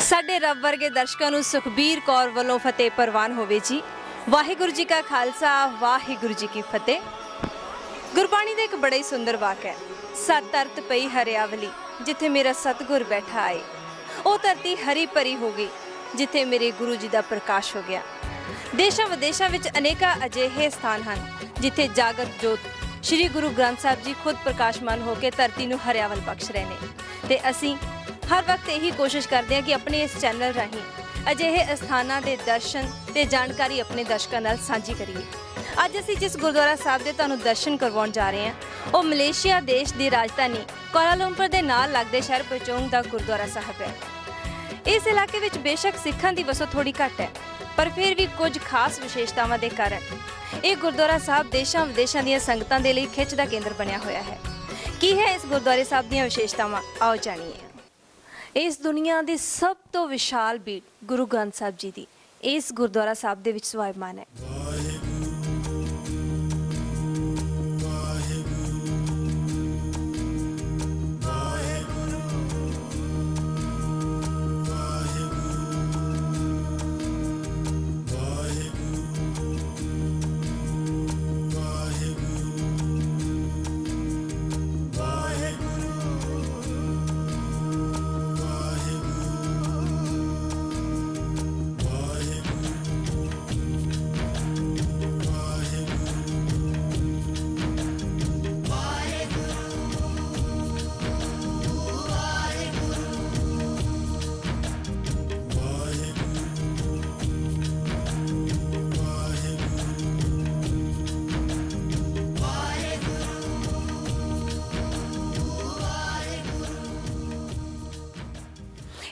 ਸਾਡੇ ਰੱਬ ਵਰਗੇ ਦਰਸ਼ਕਾਂ ਨੂੰ ਸੁਖਬੀਰ ਕੌਰ ਵੱਲੋਂ ਫਤਿਹ ਪ੍ਰਵਾਨ ਹੋਵੇ ਜੀ। ਵਾਹਿਗੁਰੂ ਜੀ ਕਾ ਖਾਲਸਾ ਵਾਹਿਗੁਰੂ ਜੀ ਕੀ ਫਤਿਹ। ਗੁਰਬਾਣੀ ਦਾ ਇੱਕ ਬੜਾ ਹੀ ਸੁੰਦਰ ਵਾਕ ਹੈ, ਸਤ ਅਰਤ ਪਈ ਹਰਿਆਵਲੀ ਜਿੱਥੇ ਮੇਰਾ ਸਤਿਗੁਰ ਬੈਠਾ ਆਏ। ਉਹ ਧਰਤੀ ਹਰੀ ਭਰੀ ਹੋ ਗਈ ਜਿੱਥੇ ਮੇਰੇ ਗੁਰੂ ਜੀ ਦਾ ਪ੍ਰਕਾਸ਼ ਹੋ ਗਿਆ। ਦੇਸ਼ਾਂ ਵਿਦੇਸ਼ਾਂ ਵਿੱਚ ਅਨੇਕਾਂ ਅਜਿਹੇ ਸਥਾਨ ਹਨ ਜਿੱਥੇ ਜਾਗਤ ਜੋਤ ਸ਼੍ਰੀ ਗੁਰੂ ਗ੍ਰੰਥ ਸਾਹਿਬ ਜੀ ਖੁਦ ਪ੍ਰਕਾਸ਼ਮਾਨ ਹੋ ਕੇ ਧਰਤੀ ਨੂੰ ਹਰਿਆਵਲ ਬਖਸ਼ ਰਹੇ ਨੇ। ਤੇ ਅਸੀਂ ਹਰ ਵਕਤ ਇਹੀ ਕੋਸ਼ਿਸ਼ ਕਰਦੇ ਹਾਂ ਕਿ ਆਪਣੇ ਇਸ ਚੈਨਲ ਰਾਹੀਂ ਅਜਿਹੇ ਅਸਥਾਨਾਂ ਦੇ ਦਰਸ਼ਨ ਤੇ ਜਾਣਕਾਰੀ ਆਪਣੇ ਦਰਸ਼ਕਾਂ ਨਾਲ ਸਾਂਝੀ ਕਰੀਏ। ਅੱਜ ਅਸੀਂ ਜਿਸ ਗੁਰਦੁਆਰਾ ਸਾਹਿਬ ਦੇ ਤੁਹਾਨੂੰ ਦਰਸ਼ਨ ਕਰਵਾਉਣ ਜਾ ਰਹੇ ਹਾਂ ਉਹ ਮਲੇਸ਼ੀਆ ਦੇਸ਼ ਦੀ ਰਾਜਧਾਨੀ ਕੁਆਲਾਲੰਪੁਰ ਦੇ ਨਾਲ ਲੱਗਦੇ ਸ਼ਹਿਰ ਪਚੋਂਗ ਦਾ ਗੁਰਦੁਆਰਾ ਸਾਹਿਬ ਹੈ। ਇਸ ਇਲਾਕੇ ਵਿੱਚ ਬੇਸ਼ੱਕ ਸਿੱਖਾਂ ਦੀ ਵਸੋਂ ਥੋੜੀ ਘੱਟ ਹੈ, ਪਰ ਫਿਰ ਵੀ ਕੁਝ ਖਾਸ ਵਿਸ਼ੇਸ਼ਤਾਵਾਂ ਦੇ ਕਾਰਨ ਇਹ ਗੁਰਦੁਆਰਾ ਸਾਹਿਬ ਦੇਸ਼ਾਂ ਵਿਦੇਸ਼ਾਂ ਦੀਆਂ ਸੰਗਤਾਂ ਦੇ ਲਈ ਖਿੱਚ ਦਾ ਕੇਂਦਰ ਬਣਿਆ ਹੋਇਆ ਹੈ। ਕੀ ਹੈ ਇਸ ਗੁਰਦੁਆਰੇ ਸਾਹਿਬ ਦੀਆਂ ਵਿਸ਼ੇਸ਼ਤਾਵਾਂ, ਆਓ ਜਾਣੀਏ। ਇਸ ਦੁਨੀਆ ਦੀ ਸਭ ਤੋਂ ਵਿਸ਼ਾਲ ਬੀੜ ਗੁਰੂ ਗ੍ਰੰਥ ਸਾਹਿਬ ਜੀ ਦੀ ਇਸ ਗੁਰਦੁਆਰਾ ਸਾਹਿਬ ਦੇ ਵਿੱਚ ਸਵਾਇਮਾਨ ਹੈ।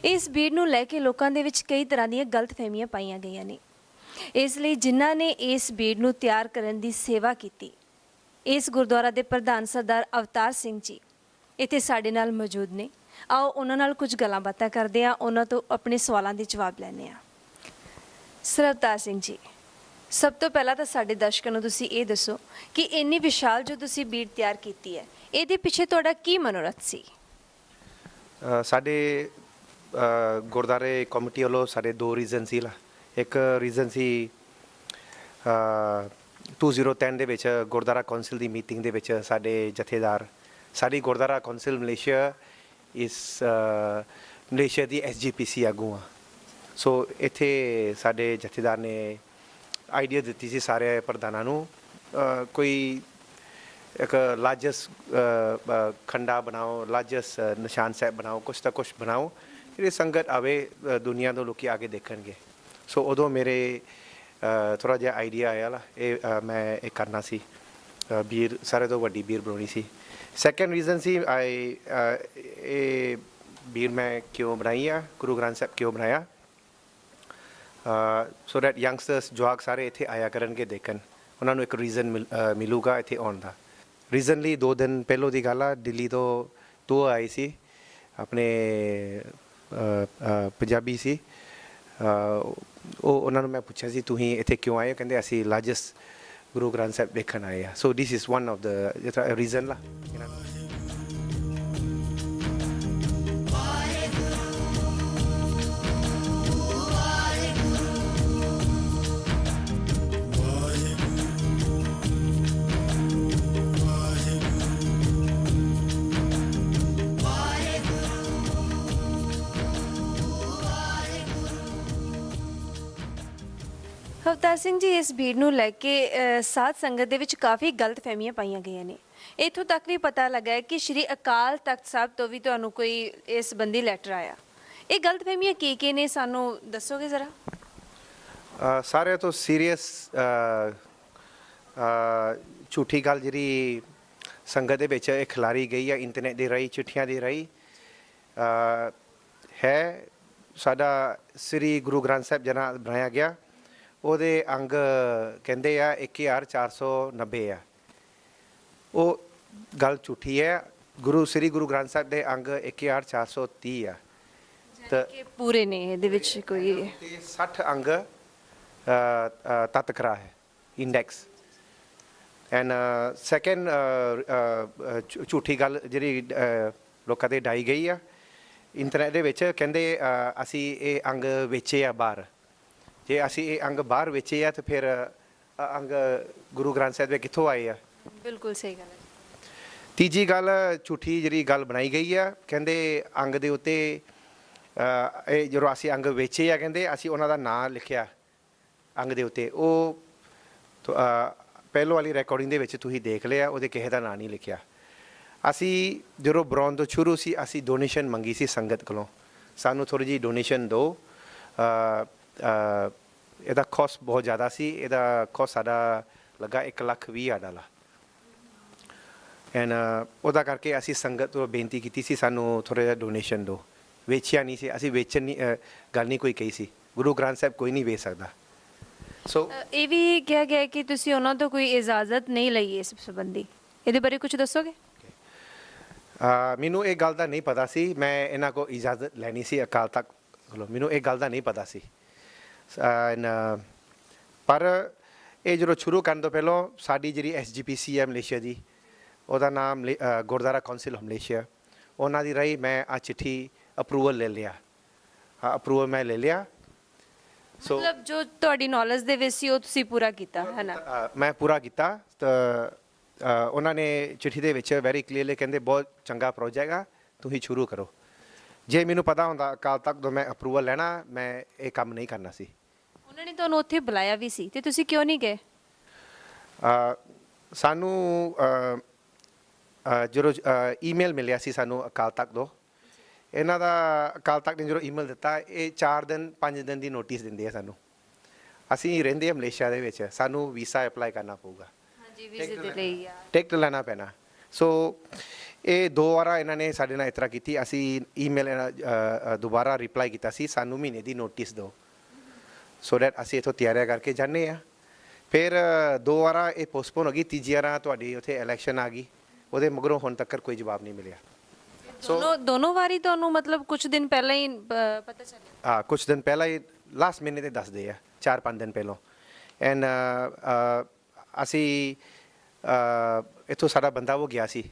ਇਸ ਭੀੜ ਨੂੰ ਲੈ ਕੇ ਲੋਕਾਂ ਦੇ ਵਿੱਚ ਕਈ ਤਰ੍ਹਾਂ ਦੀਆਂ ਗਲਤਫਹਿਮੀਆਂ ਪਾਈਆਂ ਗਈਆਂ ਨੇ। ਇਸ ਲਈ ਜਿਨ੍ਹਾਂ ਨੇ ਇਸ ਭੀੜ ਨੂੰ ਤਿਆਰ ਕਰਨ ਦੀ ਸੇਵਾ ਕੀਤੀ, ਇਸ ਗੁਰਦੁਆਰਾ ਦੇ ਪ੍ਰਧਾਨ ਸਰਦਾਰ ਅਵਤਾਰ ਸਿੰਘ ਜੀ ਇੱਥੇ ਸਾਡੇ ਨਾਲ ਮੌਜੂਦ ਨੇ। ਆਓ ਉਹਨਾਂ ਨਾਲ ਕੁਝ ਗੱਲਾਂ ਬਾਤਾਂ ਕਰਦੇ ਹਾਂ, ਉਹਨਾਂ ਤੋਂ ਆਪਣੇ ਸਵਾਲਾਂ ਦੇ ਜਵਾਬ ਲੈਂਦੇ ਹਾਂ। ਸਰ ਅਵਤਾਰ ਸਿੰਘ ਜੀ, ਸਭ ਤੋਂ ਪਹਿਲਾਂ ਤਾਂ ਸਾਡੇ ਦਰਸ਼ਕਾਂ ਨੂੰ ਤੁਸੀਂ ਇਹ ਦੱਸੋ ਕਿ ਇੰਨੀ ਵਿਸ਼ਾਲ ਜੋ ਤੁਸੀਂ ਭੀੜ ਤਿਆਰ ਕੀਤੀ ਹੈ, ਇਹਦੇ ਪਿੱਛੇ ਤੁਹਾਡਾ ਕੀ ਮਨੋਰਥ ਸੀ? ਸਾਡੇ ਗੁਰਦੁਆਰੇ ਕਮੇਟੀ ਵੱਲੋਂ ਸਾਡੇ ਦੋ ਰੀਜ਼ਨ ਸੀ। ਇੱਕ ਰੀਜ਼ਨ ਸੀ 2010 ਦੇ ਵਿੱਚ ਗੁਰਦੁਆਰਾ ਕੌਂਸਲ ਦੀ ਮੀਟਿੰਗ ਦੇ ਵਿੱਚ ਸਾਡੇ ਜਥੇਦਾਰ, ਸਾਡੀ ਗੁਰਦੁਆਰਾ ਕੌਂਸਲ ਮਲੇਸ਼ੀਆ ਦੀ SGPC ਆਗੂ ਆ। ਸੋ ਇੱਥੇ ਸਾਡੇ ਜਥੇਦਾਰ ਨੇ ਆਈਡੀਆ ਦਿੱਤੀ ਸੀ ਸਾਰੇ ਪ੍ਰਧਾਨਾਂ ਨੂੰ, ਕੋਈ ਇੱਕ ਲਾਰਜੈਸਟ ਖੰਡਾ ਬਣਾਓ, ਲਾਰਜੈਸਟ ਨਿਸ਼ਾਨ ਸਾਹਿਬ ਬਣਾਓ, ਕੁਛ ਤਾਂ ਕੁਛ ਬਣਾਓ ਜਿਹੜੀ ਸੰਗਤ ਆਵੇ, ਦੁਨੀਆ ਤੋਂ ਲੋਕੀ ਆ ਕੇ ਦੇਖਣਗੇ। ਸੋ ਉਦੋਂ ਮੇਰੇ ਥੋੜ੍ਹਾ ਜਿਹਾ ਆਈਡੀਆ ਆਇਆ ਲਾ ਇਹ ਮੈਂ ਇਹ ਕਰਨਾ ਸੀ, ਬੀਰ ਸਾਰੇ ਤੋਂ ਵੱਡੀ ਬੀਰ ਬਣਾਉਣੀ ਸੀ। ਸੈਕਿੰਡ ਰੀਜ਼ਨ ਸੀ ਇਹ ਬੀਰ ਮੈਂ ਕਿਉਂ ਬਣਾਈ ਆ, ਗੁਰੂ ਗ੍ਰੰਥ ਸਾਹਿਬ ਕਿਉਂ ਬਣਾਇਆ, ਸੋ ਦੈਟ ਯੰਗਸਟਰਸ ਜਵਾਕ ਸਾਰੇ ਇੱਥੇ ਆਇਆ ਕਰਨਗੇ ਦੇਖਣ, ਉਹਨਾਂ ਨੂੰ ਇੱਕ ਰੀਜ਼ਨ ਮਿਲੂਗਾ ਇੱਥੇ ਆਉਣ ਦਾ। ਰੀਜ਼ਨਲੀ 2 ਦਿਨ ਪਹਿਲੋਂ ਦੀ ਗੱਲ ਆ, ਦਿੱਲੀ ਤੋਂ ਦੋ ਆਏ ਸੀ, ਆਪਣੇ ਪੰਜਾਬੀ ਸੀ। ਉਹਨਾਂ ਨੂੰ ਮੈਂ ਪੁੱਛਿਆ ਸੀ ਤੁਸੀਂ ਇੱਥੇ ਕਿਉਂ ਆਏ, ਕਹਿੰਦੇ ਅਸੀਂ ਲਾਰਜੈਸਟ ਗੁਰੂ ਗ੍ਰੰਥ ਸਾਹਿਬ ਦੇਖਣ ਆਏ ਆ। So this is one of the reason ਲਾ। ਅਵਤਾਰ ਸਿੰਘ ਜੀ, ਇਸ ਭੀੜ ਨੂੰ ਲੈ ਕੇ ਸਾਧ ਸੰਗਤ ਦੇ ਵਿੱਚ ਕਾਫੀ ਗਲਤਫਹਿਮੀਆਂ ਪਾਈਆਂ ਗਈਆਂ ਨੇ। ਇੱਥੋਂ ਤੱਕ ਵੀ ਪਤਾ ਲੱਗਾ ਹੈ ਕਿ ਸ਼੍ਰੀ ਅਕਾਲ ਤਖਤ ਸਾਹਿਬ ਤੋਂ ਵੀ ਤੁਹਾਨੂੰ ਕੋਈ ਇਸ ਸੰਬੰਧੀ ਲੈਟਰ ਆਇਆ। ਇਹ ਗਲਤਫਹਿਮੀਆਂ ਕੀ ਨੇ, ਸਾਨੂੰ ਦੱਸੋਗੇ ਜ਼ਰਾ? ਸਾਰਿਆਂ ਤੋਂ ਸੀਰੀਅਸ ਝੂਠੀ ਗੱਲ ਜਿਹੜੀ ਸੰਗਤ ਦੇ ਵਿੱਚ ਇਹ ਖਿਲਾਰੀ ਗਈ ਆ ਇੰਟਰਨੈਟ ਦੇ ਰਾਹੀਂ, ਚਿੱਠੀਆਂ ਦੇ ਰਾਹੀਂ, ਹੈ ਸਾਡਾ ਸ੍ਰੀ ਗੁਰੂ ਗ੍ਰੰਥ ਸਾਹਿਬ ਜਿਹੜਾ ਬਣਾਇਆ ਗਿਆ ਉਹਦੇ ਅੰਗ ਕਹਿੰਦੇ ਆ 1490 ਆ। ਉਹ ਗੱਲ ਝੂਠੀ ਹੈ। ਸ੍ਰੀ ਗੁਰੂ ਗ੍ਰੰਥ ਸਾਹਿਬ ਦੇ ਅੰਗ 1430 ਆ, ਤਾਂ ਪੂਰੇ ਨੇ ਇਹਦੇ ਵਿੱਚ ਕੋਈ 60 ਅੰਗ ਤਤਕਰਾ ਹੈ ਇੰਡੈਕਸ। ਐਂਡ ਸੈਕਿੰਡ ਝੂਠੀ ਗੱਲ ਜਿਹੜੀ ਲੋਕਾਂ 'ਤੇ ਡਾਈ ਗਈ ਆ, ਇੰਟਰਨੈਟ ਦੇ ਵਿੱਚ ਕਹਿੰਦੇ ਅਸੀਂ ਇਹ ਅੰਗ ਵੇਚੇ ਆ ਬਾਹਰ। ਜੇ ਅਸੀਂ ਇਹ ਅੰਗ ਬਾਹਰ ਵੇਚੇ ਆ ਤਾਂ ਫਿਰ ਅੰਗ ਗੁਰੂ ਗ੍ਰੰਥ ਸਾਹਿਬ ਦੇ ਕਿੱਥੋਂ ਆਏ ਆ? ਬਿਲਕੁਲ ਸਹੀ ਗੱਲ ਹੈ। ਤੀਜੀ ਗੱਲ ਝੂਠੀ ਜਿਹੜੀ ਗੱਲ ਬਣਾਈ ਗਈ ਆ, ਕਹਿੰਦੇ ਅੰਗ ਦੇ ਉੱਤੇ ਇਹ ਜਦੋਂ ਅਸੀਂ ਅੰਗ ਵੇਚੇ ਆ, ਕਹਿੰਦੇ ਅਸੀਂ ਉਹਨਾਂ ਦਾ ਨਾਂ ਲਿਖਿਆ ਅੰਗ ਦੇ ਉੱਤੇ। ਉਹ ਪਹਿਲੋਂ ਵਾਲੀ ਰਿਕਾਰਡਿੰਗ ਦੇ ਵਿੱਚ ਤੁਸੀਂ ਦੇਖ ਲਿਆ, ਉਹਦੇ ਕਿਸੇ ਦਾ ਨਾਂ ਨਹੀਂ ਲਿਖਿਆ। ਅਸੀਂ ਜਦੋਂ ਬਣਾਉਣ ਤੋਂ ਸ਼ੁਰੂ ਸੀ ਅਸੀਂ ਡੋਨੇਸ਼ਨ ਮੰਗੀ ਸੀ ਸੰਗਤ ਕੋਲੋਂ, ਸਾਨੂੰ ਥੋੜ੍ਹੀ ਜਿਹੀ ਡੋਨੇਸ਼ਨ ਦਿਓ। ਇਹਦਾ ਕੋਸਟ ਬਹੁਤ ਜ਼ਿਆਦਾ ਸੀ, ਇਹਦਾ ਕੋਸਟ ਸਾਡਾ ਲੱਗਾ $1,20,000 ਐਂਡ ਉਹਦਾ ਕਰਕੇ ਅਸੀਂ ਸੰਗਤ ਤੋਂ ਬੇਨਤੀ ਕੀਤੀ ਸੀ ਸਾਨੂੰ ਥੋੜ੍ਹਾ ਜਿਹਾ ਡੋਨੇਸ਼ਨ ਦਿਓ। ਵੇਚਿਆ ਨਹੀਂ ਸੀ ਅਸੀਂ, ਵੇਚਣ ਨਹੀਂ ਗੱਲ ਨਹੀਂ ਕੋਈ ਕਹੀ ਸੀ। ਗੁਰੂ ਗ੍ਰੰਥ ਸਾਹਿਬ ਕੋਈ ਨਹੀਂ ਵੇਚ ਸਕਦਾ। ਸੋ ਇਹ ਵੀ ਕਿਹਾ ਗਿਆ ਕਿ ਤੁਸੀਂ ਉਹਨਾਂ ਤੋਂ ਕੋਈ ਇਜਾਜ਼ਤ ਨਹੀਂ ਲਈ ਇਸ ਸੰਬੰਧੀ, ਇਹਦੇ ਬਾਰੇ ਕੁਝ ਦੱਸੋਗੇ? ਮੈਨੂੰ ਇਹ ਗੱਲ ਦਾ ਨਹੀਂ ਪਤਾ ਸੀ, ਮੈਂ ਇਹਨਾਂ ਕੋਲ ਇਜਾਜ਼ਤ ਲੈਣੀ ਸੀ ਅਕਾਲ ਤਖਤ ਕੋਲੋਂ, ਮੈਨੂੰ ਇਹ ਗੱਲ ਦਾ ਨਹੀਂ ਪਤਾ ਸੀ। ਪਰ ਇਹ ਜਦੋਂ ਸ਼ੁਰੂ ਕਰਨ ਤੋਂ ਪਹਿਲਾਂ ਸਾਡੀ ਜਿਹੜੀ SGPC ਹੈ ਮਲੇਸ਼ੀਆ ਦੀ, ਉਹਦਾ ਨਾਮ ਗੁਰਦੁਆਰਾ ਕੌਂਸਲ ਮਲੇਸ਼ੀਆ, ਉਹਨਾਂ ਦੀ ਰਾਹੀਂ ਮੈਂ ਆ ਚਿੱਠੀ ਅਪਰੂਵਲ ਲੈ ਲਿਆ। ਅਪਰੂਵਲ ਮੈਂ ਲੈ ਲਿਆ। ਸੋ ਮਤਲਬ ਜੋ ਤੁਹਾਡੀ ਨੌਲੇਜ ਦੇ ਵਿੱਚ ਸੀ ਉਹ ਤੁਸੀਂ ਪੂਰਾ ਕੀਤਾ ਹੈ ਨਾ? ਮੈਂ ਪੂਰਾ ਕੀਤਾ। ਤਾਂ ਉਹਨਾਂ ਨੇ ਚਿੱਠੀ ਦੇ ਵਿੱਚ ਵੈਰੀ ਕਲੀਅਰਲੀ ਕਹਿੰਦੇ ਬਹੁਤ ਚੰਗਾ ਪ੍ਰੋਜੈਕਟ ਆ, ਤੁਸੀਂ ਸ਼ੁਰੂ ਕਰੋ। ਜੇ ਮੈਨੂੰ ਪਤਾ ਹੁੰਦਾ ਅਕਾਲ ਤਖਤ ਤੋਂ ਮੈਂ ਅਪਰੂਵਲ ਲੈਣਾ, ਮੈਂ ਇਹ ਕੰਮ ਨਹੀਂ ਕਰਨਾ ਸੀ। ਉਹਨਾਂ ਨੇ ਤੁਹਾਨੂੰ ਉੱਥੇ ਬੁਲਾਇਆ ਵੀ ਸੀ ਤੇ ਤੁਸੀਂ ਕਿਉਂ ਨਹੀਂ ਗਏ? ਸਾਨੂੰ ਜਦੋਂ ਈਮੇਲ ਮਿਲਿਆ ਸੀ ਸਾਨੂੰ ਅਕਾਲ ਤਖਤ ਤੋਂ, ਇਹਨਾਂ ਦਾ ਅਕਾਲ ਤਖਤ ਨੇ ਜਦੋਂ ਈਮੇਲ ਦਿੱਤਾ, ਇਹ 4 ਦਿਨ 5 ਦਿਨ ਦੀ ਨੋਟਿਸ ਦਿੰਦੇ ਆ ਸਾਨੂੰ। ਅਸੀਂ ਰਹਿੰਦੇ ਆ ਮਲੇਸ਼ੀਆ ਦੇ ਵਿੱਚ, ਸਾਨੂੰ ਵੀਸਾ ਅਪਲਾਈ ਕਰਨਾ ਪਊਗਾ, ਹਾਂਜੀ ਵੀਜ਼ੇ ਦੇ ਲਈ ਆ, ਟਿਕਟ ਲੈਣਾ ਪੈਣਾ। ਸੋ ਇਹ 2 ਵਾਰਾ ਇਹਨਾਂ ਨੇ ਸਾਡੇ ਨਾਲ ਇਸ ਤਰ੍ਹਾਂ ਕੀਤੀ। ਅਸੀਂ ਈਮੇਲ ਦੁਬਾਰਾ ਰਿਪਲਾਈ ਕੀਤਾ ਸੀ ਸਾਨੂੰ ਮਹੀਨੇ ਦੀ ਨੋਟਿਸ ਦਿਓ, ਸੋ ਦੈਟ ਅਸੀਂ ਇੱਥੋਂ ਤਿਆਰੀਆਂ ਕਰਕੇ ਜਾਂਦੇ ਆ। ਫਿਰ 2 ਵਾਰਾ ਇਹ ਪੋਸਟਪੋਨ ਹੋ ਗਈ, ਤੀਜੀ ਵਾਰਾ ਤੁਹਾਡੀ ਉੱਥੇ ਇਲੈਕਸ਼ਨ ਆ ਗਈ, ਉਹਦੇ ਮਗਰੋਂ ਹੁਣ ਤੱਕ ਕੋਈ ਜਵਾਬ ਨਹੀਂ ਮਿਲਿਆ। ਦੋਨੋਂ ਵਾਰੀ ਤੁਹਾਨੂੰ ਮਤਲਬ ਕੁਝ ਦਿਨ ਪਹਿਲਾਂ ਹੀ ਪਤਾ ਚੱਲਿਆ? ਹਾਂ, ਕੁਝ ਦਿਨ ਪਹਿਲਾਂ ਹੀ ਲਾਸਟ ਮਹੀਨੇ ਤੇ ਦੱਸਦੇ ਆ, 4-5 ਦਿਨ ਪਹਿਲਾਂ। ਐਂਡ ਅਸੀਂ ਇੱਥੋਂ ਸਾਡਾ ਬੰਦਾ ਉਹ ਗਿਆ ਸੀ,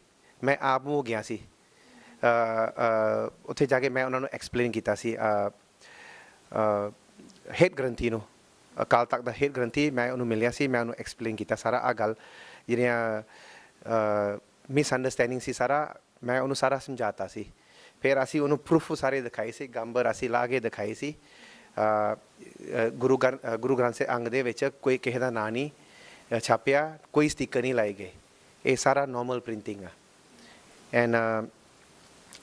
ਮੈਂ ਆਪ ਉਹ ਗਿਆ ਸੀ ਉੱਥੇ ਜਾ ਕੇ ਮੈਂ ਉਹਨਾਂ ਨੂੰ ਐਕਸਪਲੇਨ ਕੀਤਾ ਸੀ ਹੈਡ ਗ੍ਰੰਥੀ ਨੂੰ, ਅਕਾਲ ਤਖਤ ਦਾ ਹੈਡ ਗ੍ਰੰਥੀ, ਮੈਂ ਉਹਨੂੰ ਮਿਲਿਆ ਸੀ, ਮੈਂ ਉਹਨੂੰ ਐਕਸਪਲੇਨ ਕੀਤਾ ਸਾਰਾ ਆਹ ਗੱਲ ਜਿਹੜੀਆਂ ਮਿਸਅੰਡਰਸਟੈਂਡਿੰਗ ਸੀ, ਸਾਰਾ ਮੈਂ ਉਹਨੂੰ ਸਾਰਾ ਸਮਝਾਤਾ ਸੀ। ਫਿਰ ਅਸੀਂ ਉਹਨੂੰ ਪ੍ਰੂਫ ਸਾਰੇ ਦਿਖਾਏ ਸੀ, ਗੰਬਰ ਅਸੀਂ ਲਾ ਕੇ ਦਿਖਾਏ ਸੀ। ਗੁਰੂ ਗ੍ਰੰਥ ਸਾਹਿਬ ਅੰਗ ਦੇ ਵਿੱਚ ਕੋਈ ਕਿਸੇ ਦਾ ਨਾਂ ਨਹੀਂ ਛਾਪਿਆ, ਕੋਈ ਸਟਿੱਕਰ ਨਹੀਂ ਲਾਏ ਗਏ, ਇਹ ਸਾਰਾ ਨੋਰਮਲ ਪ੍ਰਿੰਟਿੰਗ ਆ। ਐਂਡ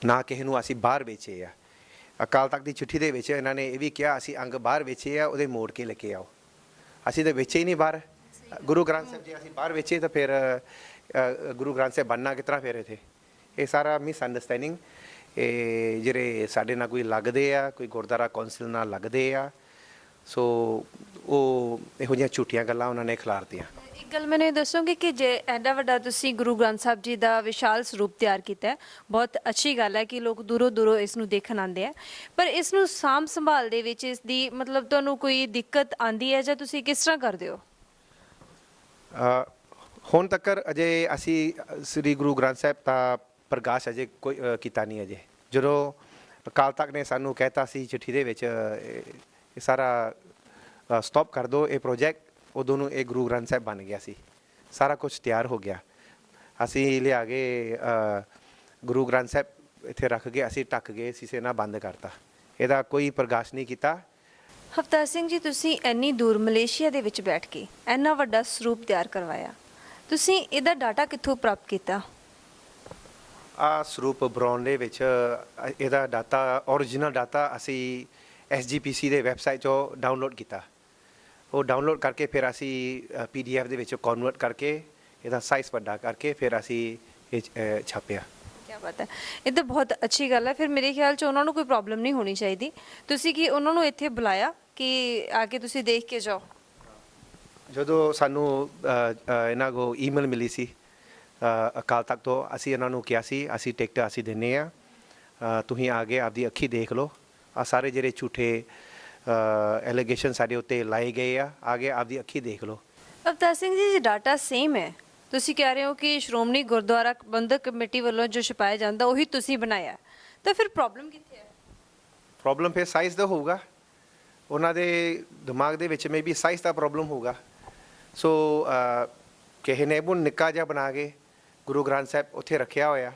ਨਾ ਕਿਸੇ ਨੂੰ ਅਸੀਂ ਬਾਹਰ ਵੇਚੇ ਆ। ਅਕਾਲ ਤਖਤ ਦੀ ਚਿੱਠੀ ਦੇ ਵਿੱਚ ਇਹਨਾਂ ਨੇ ਇਹ ਵੀ ਕਿਹਾ ਅਸੀਂ ਅੰਗ ਬਾਹਰ ਵੇਚੇ ਆ, ਉਹਦੇ ਮੋੜ ਕੇ ਲੈ ਕੇ ਆਓ। ਅਸੀਂ ਤਾਂ ਵੇਚੇ ਹੀ ਨਹੀਂ ਬਾਹਰ ਗੁਰੂ ਗ੍ਰੰਥ ਸਾਹਿਬ। ਜੇ ਅਸੀਂ ਬਾਹਰ ਵੇਚੇ ਤਾਂ ਫਿਰ ਗੁਰੂ ਗ੍ਰੰਥ ਸਾਹਿਬ ਬਣਨਾ ਕਿਸ ਤਰ੍ਹਾਂ ਫਿਰ ਇੱਥੇ? ਇਹ ਸਾਰਾ ਮਿਸਅੰਡਰਸਟੈਂਡਿੰਗ ਇਹ ਜਿਹੜੇ ਸਾਡੇ ਨਾਲ ਕੋਈ ਲੱਗਦੇ ਆ, ਕੋਈ ਗੁਰਦੁਆਰਾ ਕੌਂਸਲ ਨਾਲ ਲੱਗਦੇ ਆ, ਸੋ ਉਹ ਇਹੋ ਜਿਹੀਆਂ ਝੂਠੀਆਂ ਗੱਲਾਂ ਉਹਨਾਂ ਨੇ ਖਿਲਾਰਤੀਆਂ। ਇੱਕ ਗੱਲ ਮੈਨੂੰ ਇਹ ਦੱਸੋਗੇ ਕਿ ਜੇ ਐਡਾ ਵੱਡਾ ਤੁਸੀਂ ਗੁਰੂ ਗ੍ਰੰਥ ਸਾਹਿਬ ਜੀ ਦਾ ਵਿਸ਼ਾਲ ਸਰੂਪ ਤਿਆਰ ਕੀਤਾ ਹੈ, ਬਹੁਤ ਅੱਛੀ ਗੱਲ ਹੈ ਕਿ ਲੋਕ ਦੂਰੋਂ ਦੂਰੋਂ ਇਸ ਨੂੰ ਦੇਖਣ ਆਉਂਦੇ ਆ, ਪਰ ਇਸ ਨੂੰ ਸਾਂਭ ਸੰਭਾਲ ਦੇ ਵਿੱਚ ਇਸ ਦੀ ਮਤਲਬ ਤੁਹਾਨੂੰ ਕੋਈ ਦਿੱਕਤ ਆਉਂਦੀ ਹੈ ਜਾਂ ਤੁਸੀਂ ਕਿਸ ਤਰ੍ਹਾਂ ਕਰਦੇ ਹੋ? ਹੁਣ ਤੱਕ ਅਜੇ ਅਸੀਂ ਸ੍ਰੀ ਗੁਰੂ ਗ੍ਰੰਥ ਸਾਹਿਬ ਦਾ ਪ੍ਰਕਾਸ਼ ਅਜੇ ਕੋਈ ਕੀਤਾ ਨਹੀਂ। ਅਜੇ ਜਦੋਂ ਅਕਾਲ ਤਖਤ ਨੇ ਸਾਨੂੰ ਕਹਿਤਾ ਸੀ ਚਿੱਠੀ ਦੇ ਵਿੱਚ ਇਹ ਸਾਰਾ ਸਟਾਪ ਕਰ ਦਿਓ ਇਹ ਪ੍ਰੋਜੈਕਟ, ਉਦੋਂ ਨੂੰ ਇਹ ਗੁਰੂ ਗ੍ਰੰਥ ਸਾਹਿਬ ਬਣ ਗਿਆ ਸੀ, ਸਾਰਾ ਕੁਝ ਤਿਆਰ ਹੋ ਗਿਆ। ਅਸੀਂ ਲਿਆ ਕੇ ਗੁਰੂ ਗ੍ਰੰਥ ਸਾਹਿਬ ਇੱਥੇ ਰੱਖ ਕੇ ਅਸੀਂ ਢੱਕ ਗਏ, ਸੀਸੇ ਨਾਲ ਬੰਦ ਕਰਤਾ, ਇਹਦਾ ਕੋਈ ਪ੍ਰਕਾਸ਼ ਨਹੀਂ ਕੀਤਾ। ਅਵਤਾਰ ਸਿੰਘ ਜੀ, ਤੁਸੀਂ ਇੰਨੀ ਦੂਰ ਮਲੇਸ਼ੀਆ ਦੇ ਵਿੱਚ ਬੈਠ ਕੇ ਇੰਨਾ ਵੱਡਾ ਸਰੂਪ ਤਿਆਰ ਕਰਵਾਇਆ, ਤੁਸੀਂ ਇਹਦਾ ਡਾਟਾ ਕਿੱਥੋਂ ਪ੍ਰਾਪਤ ਕੀਤਾ? ਆ ਸਰੂਪ ਬਣਾਉਣ ਦੇ ਵਿੱਚ ਇਹਦਾ ਡਾਟਾ, ਓਰੀਜਨਲ ਡਾਟਾ ਅਸੀਂ SGPC ਦੇ ਵੈਬਸਾਈਟ 'ਚੋਂ ਡਾਊਨਲੋਡ ਕੀਤਾ। ਉਹ ਡਾਊਨਲੋਡ ਕਰਕੇ ਫਿਰ ਅਸੀਂ PDF ਦੇ ਵਿੱਚ ਕਨਵਰਟ ਕਰਕੇ ਇਹਦਾ ਸਾਈਜ਼ ਵੱਡਾ ਕਰਕੇ ਫਿਰ ਅਸੀਂ ਇਹ ਛਾਪਿਆ। ਕੀ ਬਾਤ ਹੈ, ਇਹ ਤਾਂ ਬਹੁਤ ਅੱਛੀ ਗੱਲ ਹੈ। ਫਿਰ ਮੇਰੇ ਖਿਆਲ 'ਚ ਉਹਨਾਂ ਨੂੰ ਕੋਈ ਪ੍ਰੋਬਲਮ ਨਹੀਂ ਹੋਣੀ ਚਾਹੀਦੀ। ਤੁਸੀਂ ਕੀ ਉਹਨਾਂ ਨੂੰ ਇੱਥੇ ਬੁਲਾਇਆ ਕਿ ਆ ਕੇ ਤੁਸੀਂ ਦੇਖ ਕੇ ਜਾਓ? ਜਦੋਂ ਸਾਨੂੰ ਇਹਨਾਂ ਕੋਲ ਈਮੇਲ ਮਿਲੀ ਸੀ ਅਕਾਲ ਤਖਤ ਤੋਂ, ਅਸੀਂ ਇਹਨਾਂ ਨੂੰ ਕਿਹਾ ਸੀ ਅਸੀਂ ਟਿਕਟ ਅਸੀਂ ਦਿੰਦੇ ਹਾਂ, ਤੁਸੀਂ ਆ ਕੇ ਆਪਦੀ ਅੱਖੀ ਦੇਖ ਲਓ, ਆ ਸਾਰੇ ਜਿਹੜੇ ਝੂਠੇ ਐਲੀਗੇਸ਼ਨ ਸਾਡੇ ਉੱਤੇ ਲਾਏ ਗਏ ਆ ਕੇ ਆਪਦੀ ਅੱਖੀ ਦੇਖ ਲਓ। ਅਵਤਾਰ ਸਿੰਘ ਜੀ, ਡਾਟਾ ਸੇਮ ਹੈ, ਤੁਸੀਂ ਕਹਿ ਰਹੇ ਹੋ ਕਿ ਸ਼੍ਰੋਮਣੀ ਗੁਰਦੁਆਰਾ ਪ੍ਰਬੰਧਕ ਕਮੇਟੀ ਵੱਲੋਂ ਜੋ ਛਪਾਇਆ ਜਾਂਦਾ ਉਹੀ ਤੁਸੀਂ ਬਣਾਇਆ, ਤਾਂ ਫਿਰ ਪ੍ਰੋਬਲਮ ਕਿੱਥੇ ਹੈ? ਪ੍ਰੋਬਲਮ ਫਿਰ ਸਾਈਜ਼ ਦਾ ਹੋਊਗਾ, ਉਹਨਾਂ ਦੇ ਦਿਮਾਗ ਦੇ ਵਿੱਚ ਮੇ ਵੀ ਸਾਈਜ਼ ਦਾ ਪ੍ਰੋਬਲਮ ਹੋਊਗਾ। ਸੋ ਕਿਸੇ ਨੇ ਉਹ ਨਿੱਕਾ ਜਿਹਾ ਬਣਾ ਕੇ ਗੁਰੂ ਗ੍ਰੰਥ ਸਾਹਿਬ ਉੱਥੇ ਰੱਖਿਆ ਹੋਇਆ,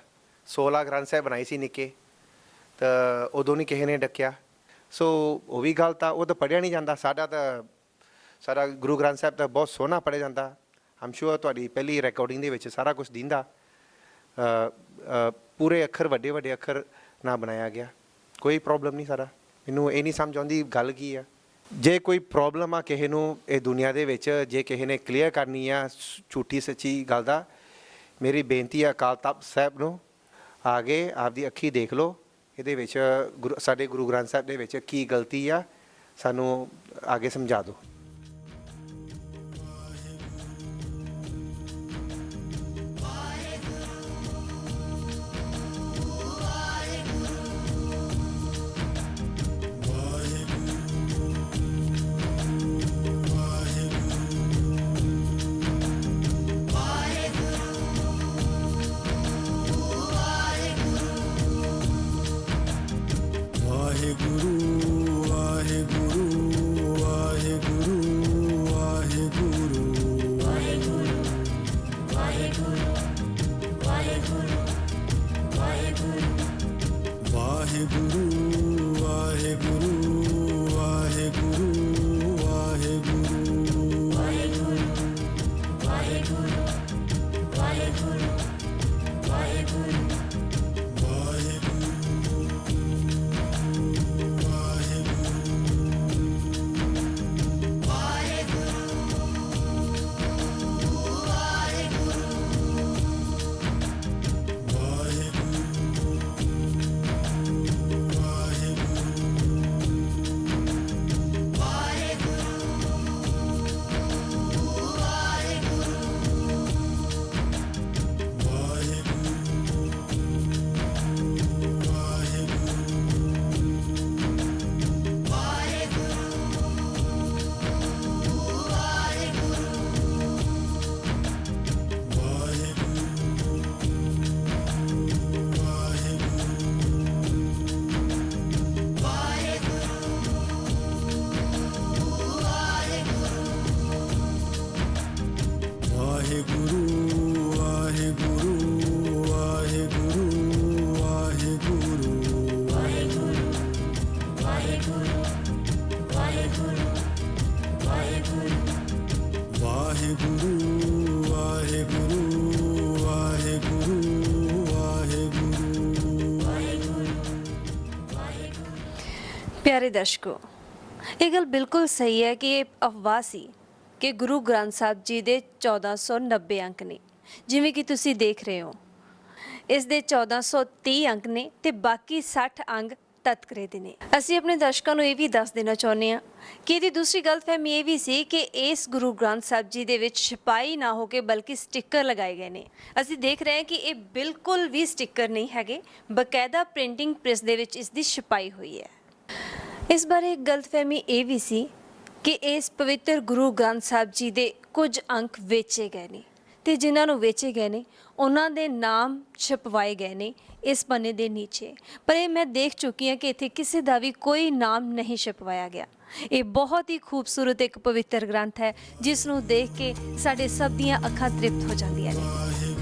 16 ਗ੍ਰੰਥ ਸਾਹਿਬ ਬਣਾਈ ਸੀ ਨਿੱਕੇ, ਤਾਂ ਉਦੋਂ ਨਹੀਂ ਕਿਸੇ ਨੇ ਡੱਕਿਆ। ਸੋ ਉਹ ਵੀ ਗੱਲ ਤਾਂ ਉਹ ਤਾਂ ਪੜ੍ਹਿਆ ਨਹੀਂ ਜਾਂਦਾ। ਸਾਡਾ ਗੁਰੂ ਗ੍ਰੰਥ ਸਾਹਿਬ ਤਾਂ ਬਹੁਤ ਸੋਹਣਾ ਪੜ੍ਹਿਆ ਜਾਂਦਾ। ਆਮ ਸ਼ੋਰ ਤੁਹਾਡੀ ਪਹਿਲੀ ਰਿਕਾਰਡਿੰਗ ਦੇ ਵਿੱਚ ਸਾਰਾ ਕੁਝ ਦਿੰਦਾ, ਪੂਰੇ ਅੱਖਰ ਵੱਡੇ ਵੱਡੇ ਅੱਖਰ ਨਾ ਬਣਾਇਆ ਗਿਆ। ਕੋਈ ਪ੍ਰੋਬਲਮ ਨਹੀਂ। ਸਾਰਾ ਮੈਨੂੰ ਇਹ ਨਹੀਂ ਸਮਝ ਆਉਂਦੀ ਗੱਲ ਕੀ ਆ। ਜੇ ਕੋਈ ਪ੍ਰੋਬਲਮ ਆ ਕਿਸੇ ਨੂੰ ਇਹ ਦੁਨੀਆ ਦੇ ਵਿੱਚ, ਜੇ ਕਿਸੇ ਨੇ ਕਲੀਅਰ ਕਰਨੀ ਆ ਝੂਠੀ ਸੱਚੀ ਗੱਲ ਦਾ, ਮੇਰੀ ਬੇਨਤੀ ਆ ਅਕਾਲ ਤਖਤ ਸਾਹਿਬ ਨੂੰ ਆ ਕੇ ਆਪਦੀ ਅੱਖੀ ਦੇਖ ਲਓ, ਇਹਦੇ ਵਿੱਚ ਸਾਡੇ ਗੁਰੂ ਗ੍ਰੰਥ ਸਾਹਿਬ ਦੇ ਵਿੱਚ ਕੀ ਗਲਤੀ ਆ, ਸਾਨੂੰ ਆ ਕੇ ਸਮਝਾ ਦਿਓ। ਪਿਆਰੇ ਦਰਸ਼ਕੋ, ਇਹ ਗੱਲ ਬਿਲਕੁਲ ਸਹੀ ਹੈ ਕਿ ਇਹ ਅਫਵਾਹ ਸੀ ਕਿ ਗੁਰੂ ਗ੍ਰੰਥ ਸਾਹਿਬ ਜੀ ਦੇ 1490 ਅੰਕ ਨੇ। ਜਿਵੇਂ ਕਿ ਤੁਸੀਂ ਦੇਖ ਰਹੇ ਹੋ, ਇਸ ਦੇ 1430 ਅੰਕ ਨੇ ਤੇ ਬਾਕੀ 60 ਅੰਕ ਤਤਕਰੇ ਦੇ ਨੇ। ਅਸੀਂ ਆਪਣੇ ਦਰਸ਼ਕਾਂ ਨੂੰ ਇਹ ਵੀ ਦੱਸ ਦੇਣਾ ਚਾਹੁੰਦੇ ਹਾਂ ਕਿ ਇਹਦੀ ਦੂਸਰੀ ਗਲਤਫਹਿਮੀ ਇਹ ਵੀ ਸੀ ਕਿ ਇਸ ਗੁਰੂ ਗ੍ਰੰਥ ਸਾਹਿਬ ਜੀ ਦੇ ਵਿੱਚ ਛਪਾਈ ਨਾ ਹੋ ਕੇ ਬਲਕਿ ਸਟicker ਲਗਾਏ ਗਏ ਨੇ। ਅਸੀਂ ਦੇਖ ਰਹੇ ਹਾਂ ਕਿ ਇਹ ਬਿਲਕੁਲ ਵੀ ਸਟicker ਨਹੀਂ ਹੈਗੇ, ਬਕਾਇਦਾ ਪ੍ਰਿੰਟਿੰਗ ਪ੍ਰੈਸ ਦੇ ਵਿੱਚ ਇਸ ਦੀ ਛਪਾਈ ਹੋਈ ਹੈ। ਇਸ ਬਾਰੇ ਇੱਕ ਗਲਤਫਹਿਮੀ ਇਹ ਵੀ ਸੀ ਕਿ ਇਸ ਪਵਿੱਤਰ ਗੁਰੂ ਗ੍ਰੰਥ ਸਾਹਿਬ ਜੀ ਦੇ ਕੁਝ ਅੰਕ ਵੇਚੇ ਗਏ ਨੇ ਤੇ ਜਿਨ੍ਹਾਂ ਨੂੰ ਵੇਚੇ ਗਏ ਨੇ ਉਹਨਾਂ ਦੇ ਨਾਮ ਛਪਵਾਏ ਗਏ ਨੇ ਇਸ ਪੰਨੇ ਦੇ ਨੀਚੇ। ਪਰ ਇਹ ਮੈਂ ਦੇਖ ਚੁੱਕੀ ਹਾਂ ਕਿ ਇੱਥੇ ਕਿਸੇ ਦਾ ਵੀ ਕੋਈ ਨਾਮ ਨਹੀਂ ਛਪਵਾਇਆ ਗਿਆ। ਇਹ ਬਹੁਤ ਹੀ ਖੂਬਸੂਰਤ ਇੱਕ ਪਵਿੱਤਰ ਗ੍ਰੰਥ ਹੈ ਜਿਸ ਨੂੰ ਦੇਖ ਕੇ ਸਾਡੇ ਸਭ ਦੀਆਂ ਅੱਖਾਂ ਤ੍ਰਿਪਤ ਹੋ ਜਾਂਦੀਆਂ ਨੇ।